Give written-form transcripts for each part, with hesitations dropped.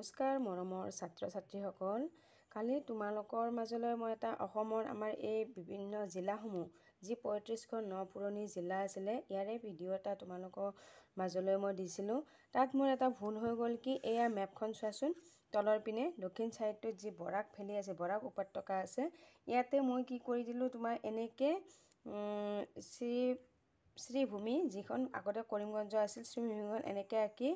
নমস্কাৰ মৰমৰ ছাত্ৰ ছাত্ৰীসকল। কালি তোমালোকৰ মাজলৈ মই এটা অসমৰ আমাৰ এই বিভিন্ন জিলাসমূহ যি ৩৫খন নপুৰণি জিলা আছিলে ইয়াৰে ভিডিঅ' এটা তোমালোকৰ মাজলৈ মই দিছিলোঁ। তাত মোৰ এটা ভুল হৈ গ'ল কি এয়া মেপখন চোৱাচোন, তলৰ পিনে দক্ষিণ ছাইডটোত যি বৰাক ভেলী আছে, বৰাক উপত্যকা আছে, ইয়াতে মই কি কৰি দিলোঁ তোমাৰ এনেকৈ শ্ৰীভূমি যিখন আগতে কৰিমগঞ্জ আছিল, শ্ৰীভূমিখন এনেকৈ আঁকি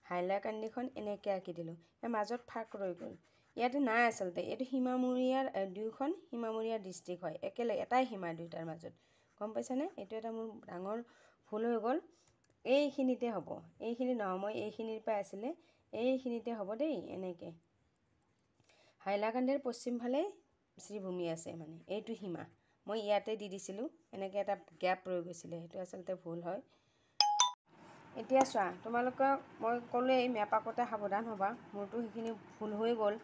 হাইলাকান্দিখন এনেকৈ আঁকি দিলোঁ। মাজত ফাঁক ৰৈ গ'ল, ইয়াতে নাই আচলতে, এইটো সীমামূৰীয়াৰ দুয়োখন সীমামূৰীয়া ডিষ্ট্ৰিক্ট হয়, একেলগে এটাই সীমা দুয়োটাৰ মাজত, গম পাইছানে? এইটো এটা মোৰ ডাঙৰ ভুল হৈ গ'ল। এইখিনিতে হ'ব, এইখিনি নহয়, মই এইখিনিৰ পৰা আছিলে, এইখিনিতে হ'ব দেই। এনেকৈ হাইলাকান্দিৰ পশ্চিম ফালে শ্ৰীভূমি আছে, মানে এইটো সীমা মই ইয়াতে দি দিছিলোঁ, এনেকৈ এটা গেপ ৰৈ গৈছিলে, সেইটো আচলতে ভুল হয়। এতিয়া চোৱা, তোমালোকক মই ক'লোৱেই মেপ আঁকোতে সাৱধান হ'বা, মোৰতো সেইখিনি ভুল হৈ গ'ল,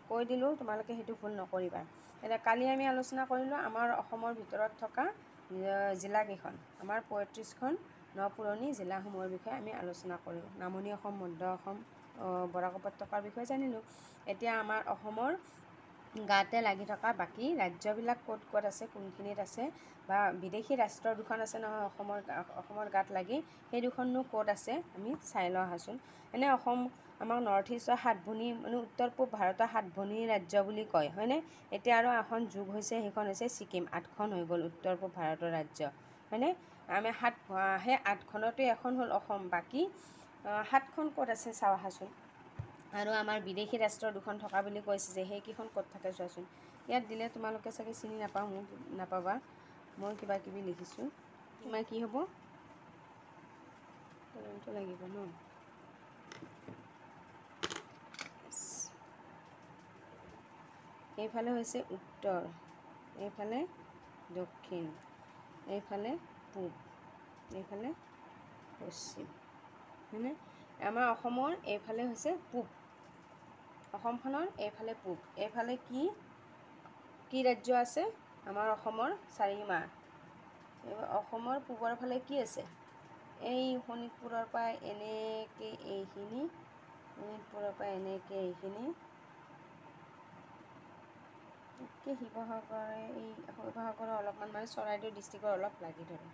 কৈ দিলোঁ, তোমালোকে সেইটো ভুল নকৰিবা। এতিয়া কালি আমি আলোচনা কৰিলোঁ আমাৰ অসমৰ ভিতৰত থকা জিলাকেইখন, আমাৰ ৩৫খন নপুৰণি জিলাসমূহৰ বিষয়ে আমি আলোচনা কৰিলোঁ। নামনি অসম, মধ্য অসম, বৰাক উপত্যকাৰ বিষয়ে জানিলোঁ। এতিয়া আমাৰ অসমৰ গাতে লাগি থকা বাকী ৰাজ্যবিলাক ক'ত ক'ত আছে, কোনখিনিত আছে, বা বিদেশী ৰাষ্ট্ৰ দুখন আছে নহয় অসমৰ গাত লাগি, সেই দুখননো ক'ত আছে আমি চাই লওঁ আহাচোন। এনে অসম আমাক নৰ্থ ইষ্টৰ সাতভনী, মানে উত্তৰ পূব ভাৰতৰ সাতভনী ৰাজ্য বুলি কয়, হয়নে? এতিয়া আৰু এখন যোগ হৈছে, সেইখন হৈছে ছিকিম, 8খন হৈ গ'ল উত্তৰ পূব ভাৰতৰ ৰাজ্য, হয়নে? আমি সেই 8খনতে এখন হ'ল অসম, বাকী 7খন ক'ত আছে চাওঁ আহাচোন। আৰু আমাৰ বিদেশী ৰাষ্ট্ৰ দুখন থকা বুলি কৈছে যে, সেইকেইখন ক'ত থাকে চোৱাচোন। ইয়াত দিলে তোমালোকে চাগে চিনি নাপাবা, মই কিবা কিবি লিখিছোঁ। তোমাৰ কি হ'ব? কাৰেণ্টটো লাগিব ন? এইফালে হৈছে উত্তৰ, এইফালে দক্ষিণ, এইফালে পূব, এইফালে পশ্চিম, হয়নে? আমাৰ অসমৰ এইফালে হৈছে পূব, অসমখনৰ এইফালে পূব, এইফালে কি ৰাজ্য আছে? আমাৰ অসমৰ 4 অসমৰ পূবৰ ফালে কি আছে? এই শোণিতপুৰৰ পৰা এনেকৈ এইখিনি, শোণিতপুৰৰ পৰা এনেকৈ এইখিনি, শিৱসাগৰৰ অলপমান, মানে চৰাইদেউ ডিষ্ট্ৰিক্টৰ অলপ লাগি ধৰে।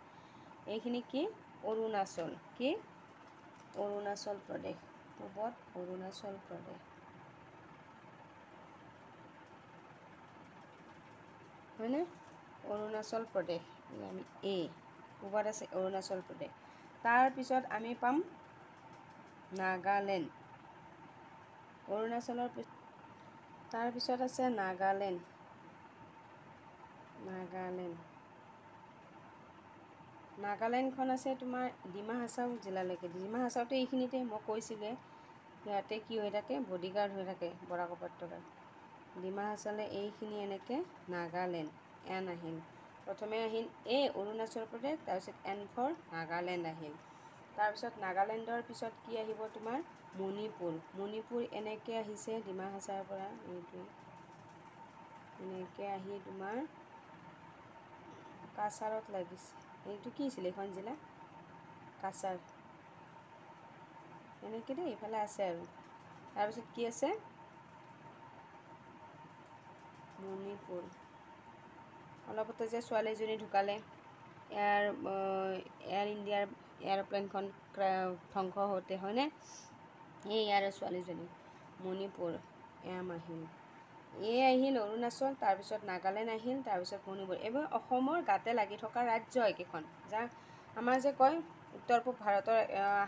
এইখিনি কি? অৰুণাচল, কি? অৰুণাচল প্ৰদেশ, পূবত অৰুণাচল প্ৰদেশ, হয়নে? অৰুণাচল প্ৰদেশ, আমি পূবত আছে অৰুণাচল প্ৰদেশ। তাৰপিছত আমি পাম নাগালেণ্ড, অৰুণাচলৰ তাৰপিছত আছে নাগালেণ্ডখন আছে তোমাৰ ডিমা হাছাও জিলালৈকে। ডিমা হাছাওটো এইখিনিতে, মই কৈছোঁগৈ, ইয়াতে কি হৈ থাকে? বডিগাৰ্ড হৈ থাকে বৰাক উপত্যকাত। ডিমা হাছাওলৈ এইখিনি এনেকৈ নাগালেণ্ড, এন আহিল, প্ৰথমে আহিল অৰুণাচল প্ৰদেশ, তাৰপিছত এন ফৰ নাগালেণ্ড আহিল। তাৰপিছত নাগালেণ্ডৰ পিছত কি আহিব তোমাৰ? মণিপুৰ এনেকৈ আহিছে ডিমা হাছাওৰ পৰা, এইটোৱে এনেকৈ আহি তোমাৰ কাছাৰত লাগিছে। এইটো কি আছিলে এইখন জিলা? কাছাৰ, এনেকৈ দেই, এইফালে আছে আৰু। তাৰপিছত কি আছে? মণিপুৰ। অলপতে যে ছোৱালীজনী ঢুকালে, এয়াৰ ইণ্ডিয়াৰ এয়াৰপ্লেনখন ধ্বংস হওঁতে, হয়নে? এই ইয়াৰে ছোৱালীজনী, মণিপুৰ, আহিল। আহিল অৰুণাচল, তাৰপিছত নাগালেণ্ড আহিল, তাৰপিছত মণিপুৰ। এইবোৰ অসমৰ গাতে লাগি থকা ৰাজ্য এইকেইখন, যা আমাৰ যে কয় উত্তৰ পূব ভাৰতৰ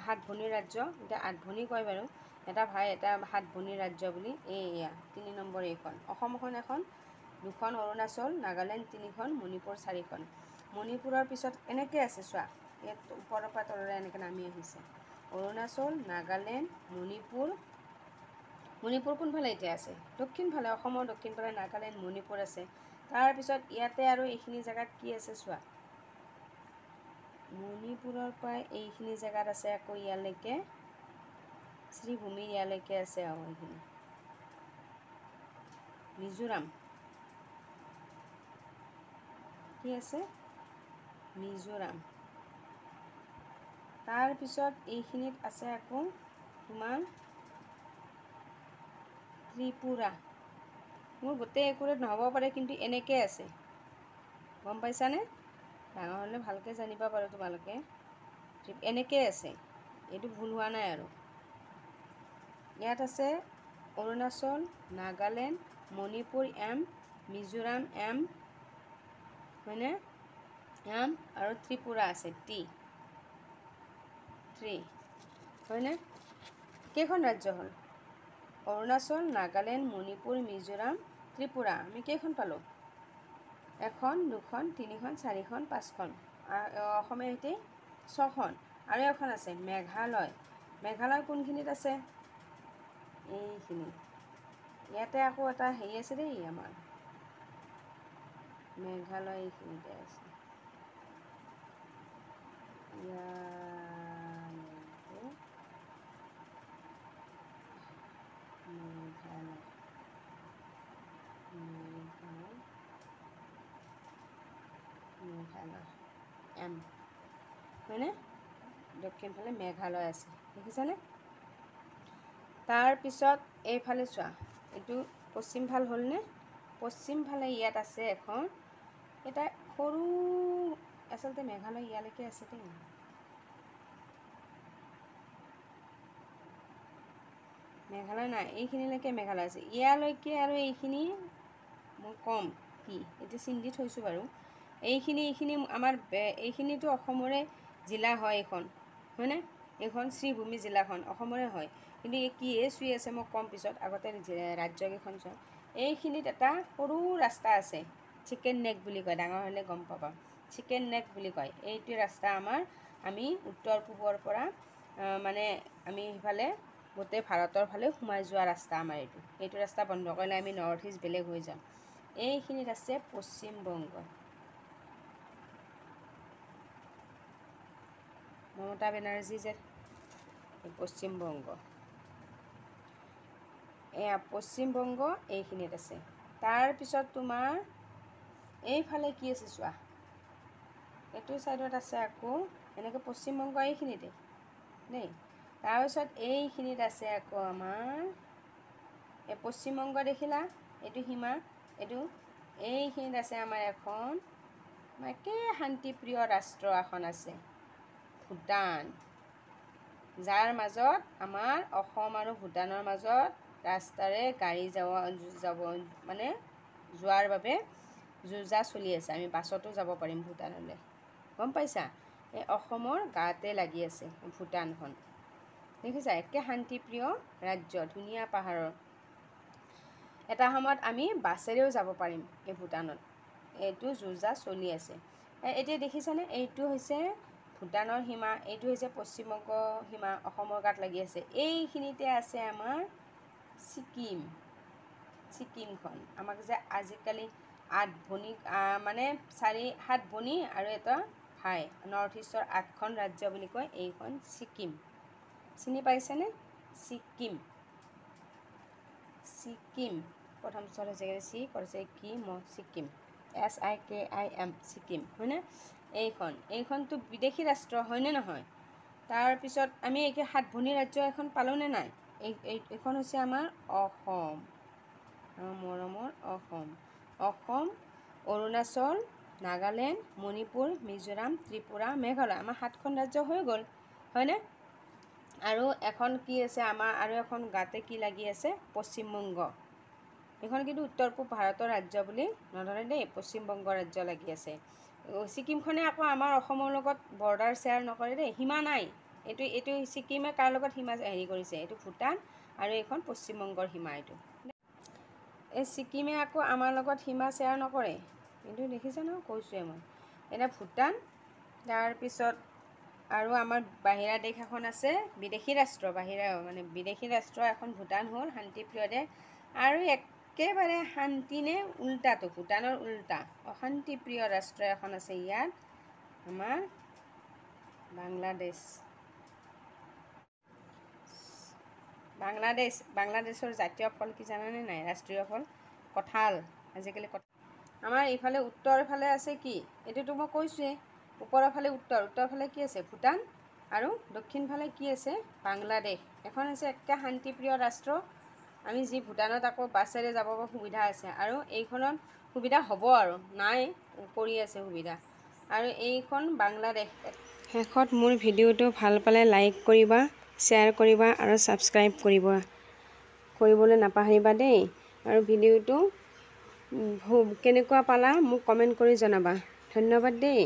7ভনী ৰাজ্য, এতিয়া 8ভনী কয় বাৰু, এটা 7ভনী ৰাজ্য বুলি। এয়া 3 নম্বৰ এইখন, অসমখন এখন, 2খন অৰুণাচল, নাগালেণ্ড 3খন, মণিপুৰ 4খন। মণিপুৰৰ পিছত এনেকৈ আছে চোৱা, ইয়াত ওপৰৰ পৰা তললৈ এনেকৈ নামি আহিছে, অৰুণাচল, নাগালেণ্ড, মণিপুৰ কোনফালে এতিয়া আছে? দক্ষিণ ফালে, অসমৰ দক্ষিণ ফালে নাগালেণ্ড, মণিপুৰ আছে। তাৰপিছত ইয়াতে আৰু এইখিনি জেগাত কি আছে চোৱা, মণিপুৰৰ পৰা এইখিনি জেগাত আছে আকৌ ইয়ালৈকে, শ্ৰীভূমি ইয়ালৈকে আছে আৰু এইখিনি মিজোৰাম, কি আছে? মিজোৰাম। তাৰপিছত এইখিনিত আছে আকৌ তোমাৰ ত্ৰিপুৰা। মোৰ গোটেই একুৰেট নহ'ব পাৰে, কিন্তু এনেকৈ আছে, গম পাইছানে? ডাঙৰ হ'লে ভালকৈ জানিবা পাৰোঁ তোমালোকে। এনেকৈ আছে, এইটো ভুল হোৱা নাই আৰু। ইয়াত আছে অৰুণাচল, নাগালেণ্ড, মণিপুৰ এম, মিজোৰাম এম, হয়নে? এম আৰু ত্ৰিপুৰা আছে টি, হয়নে? কেইখন ৰাজ্য হ'ল? অৰুণাচল, নাগালেণ্ড, মণিপুৰ, মিজোৰাম, ত্ৰিপুৰা। আমি কেইখন পালোঁ? 1, 2, 3, 4, 5খন। অসমৰ সৈতে 6খন। আৰু এখন আছে মেঘালয়। মেঘালয় কোনখিনিত আছে? এইখিনি। ইয়াতে আকৌ এটা হেৰি আছে দেই আমাৰ, মেঘালয় এইখিনিতে আছে। মেঘালয় এম, হয়নে? দক্ষিণ ফালে মেঘালয় আছে, দেখিছানে? তাৰপিছত এইফালে চোৱা, এইটো পশ্চিম ফাল হ'লনে? পশ্চিম ফালে ইয়াত আছে এখন, এটা সৰু, আচলতে মেঘালয় ইয়ালৈকে আছে দেই। মেঘালয় নাই, এইখিনিলৈকে মেঘালয় আছে। ইয়ালৈকে আৰু এইখিনি মই ক'ম কি, এতিয়া চিন দি থৈছোঁ বাৰু। এইখিনি আমাৰ এইখিনিতো অসমৰে জিলা হয়, এইখন, হয়নে? এইখন শ্ৰীভূমি জিলাখন অসমৰে হয়, কিন্তু এই কিহে চুই আছে মই ক'ম পিছত। আগতে ৰাজ্যকেইখন চোৱা। এইখিনিত এটা সৰু ৰাস্তা আছে, চিকেন নেক বুলি কয়, ডাঙৰ হ'লে গম পাবা। চিকেন নেক বুলি কয়। এইটো ৰাস্তা আমাৰ, আমি উত্তৰ পূবৰ পৰা মানে আমি সিফালে গোটেই ভাৰতৰ ফালে সোমাই যোৱা ৰাস্তা আমাৰ এইটো। এইটো ৰাস্তা বন্ধ কৰিলে আমি নৰ্থ ইষ্ট বেলেগ হৈ যাম। এইখিনিত আছে পশ্চিমবংগ। মমতা বেনাৰ্জী যে, পশ্চিমবংগ, এয়া পশ্চিমবংগ এইখিনিত আছে। তাৰপিছত তোমাৰ এইফালে কি আছে চোৱা, এইটো ছাইডত আছে আকৌ এনেকৈ পশ্চিমবংগ এইখিনিতে দেই। তাৰপিছত এইখিনিত আছে আকৌ আমাৰ এই পশ্চিমবংগ, দেখিলা? এইটো সীমা, এইটো এইখিনিত আছে আমাৰ এখন একে শান্তিপ্ৰিয় ৰাষ্ট্ৰ এখন আছে, ভূটান, যাৰ মাজত আমাৰ অসম আৰু ভূটানৰ মাজত ৰাস্তাৰে গাড়ী যাব মানে যোৱাৰ বাবে যো-জা চলি আছে। আমি বাছতো যাব পাৰিম ভূটানলৈ, গম পাইছা? এই অসমৰ গাতে লাগি আছে ভূটানখন, দেখিছা? একে শান্তিপ্ৰিয় ৰাজ্য, ধুনীয়া পাহাৰৰ। এটা সময়ত আমি বাছেৰেও যাব পাৰিম এই ভূটানত। এইটো যো-জা চলি আছে। এতিয়া দেখিছানে? এইটো হৈছে ভূটানৰ সীমা, এইটো হৈছে পশ্চিমবংগ সীমা, অসমৰ গাত লাগি আছে। এইখিনিতে আছে আমাৰ ছিকিম। ছিকিমখন আমাক যে আজিকালি 8 ভনী, মানে 4-7 ভনী আৰু এটা ভাই, নৰ্থ ইষ্টৰ 8খন ৰাজ্য বুলি কয়। এইখন ছিকিম, চিনি পাইছেনে? ছিকিম, ছিকিম প্ৰথম স্থল হৈছে চি, কৰিছে কি, ছিকিম, SIKIM, ছিকিম, হয়নে? এইখনতো বিদেশী ৰাষ্ট্ৰ, হয়নে নহয়? তাৰপিছত আমি এতিয়া 7 ভনী ৰাজ্য এখন পালোঁনে নাই? এইখন হৈছে আমাৰ অসম, মৰমৰ অসম। অসম, অৰুণাচল, নাগালেণ্ড, মণিপুৰ, মিজোৰাম, ত্ৰিপুৰা, মেঘালয়, আমাৰ 7খন ৰাজ্য হৈ গ'ল, হয়নে? আৰু এখন কি আছে আমাৰ, আৰু এখন গাতে কি লাগি আছে? পশ্চিমবংগ। এইখন কিন্তু উত্তৰ পূব ভাৰতৰ ৰাজ্য বুলি নধৰে দেই, পশ্চিমবংগ ৰাজ্য লাগি আছে। ছিকিমখনে আকৌ আমাৰ অসমৰ লগত বৰ্ডাৰ শ্বেয়াৰ নকৰে দেই, সীমা নাই। এইটো ছিকিমে কাৰ লগত সীমা হেৰি কৰিছে? এইটো ভূটান, আৰু এইখন পশ্চিমবংগৰ সীমা। এইটো এই ছিকিমে আকৌ আমাৰ লগত সীমা শ্বেয়াৰ নকৰে, কিন্তু দেখিছে ন, কৈছোঁৱে মই। এতিয়া ভূটান, তাৰপিছত আৰু আমাৰ বাহিৰা দেশ এখন আছে, বিদেশী ৰাষ্ট্ৰ, মানে বিদেশী ৰাষ্ট্ৰ এখন ভূটান হ'ল, শান্তিপ্ৰিয় দেশ। আৰু একেবাৰে শান্তি নে উল্টাটো, ভূটানৰ উল্টা অশান্তিপ্ৰিয় ৰাষ্ট্ৰ এখন আছে ইয়াত, আমাৰ বাংলাদেশ। বাংলাদেশৰ জাতীয় ফল কি জানানে নাই? ৰাষ্ট্ৰীয় ফল কঁঠাল। আজিকালি আমাৰ এইফালে উত্তৰ ফালে আছে কি? এইটোতো মই কৈছোঁৱেই, ওপৰৰ ফালে উত্তৰ ফালে কি আছে? ভূটান। আৰু দক্ষিণ ফালে কি আছে? বাংলাদেশ। এখন হৈছে একে শান্তিপ্ৰিয় ৰাষ্ট্ৰ, আমি যি ভূটানত আকৌ বাছেৰে যাব পৰা সুবিধা আছে আৰু এইখনত সুবিধা হ'ব আৰু নাই কৰি আছে সুবিধা আৰু এইখন বাংলাদেশ। শেষত মোৰ ভিডিঅ'টো ভাল পালে লাইক কৰিবা, শ্বেয়াৰ কৰিবা আৰু ছাবস্ক্ৰাইব কৰিবলৈ নাপাহৰিবা দেই। আৰু ভিডিঅ'টো কেনেকুৱা পালা মোক কমেণ্ট কৰি জনাবা। ধন্যবাদ দেই।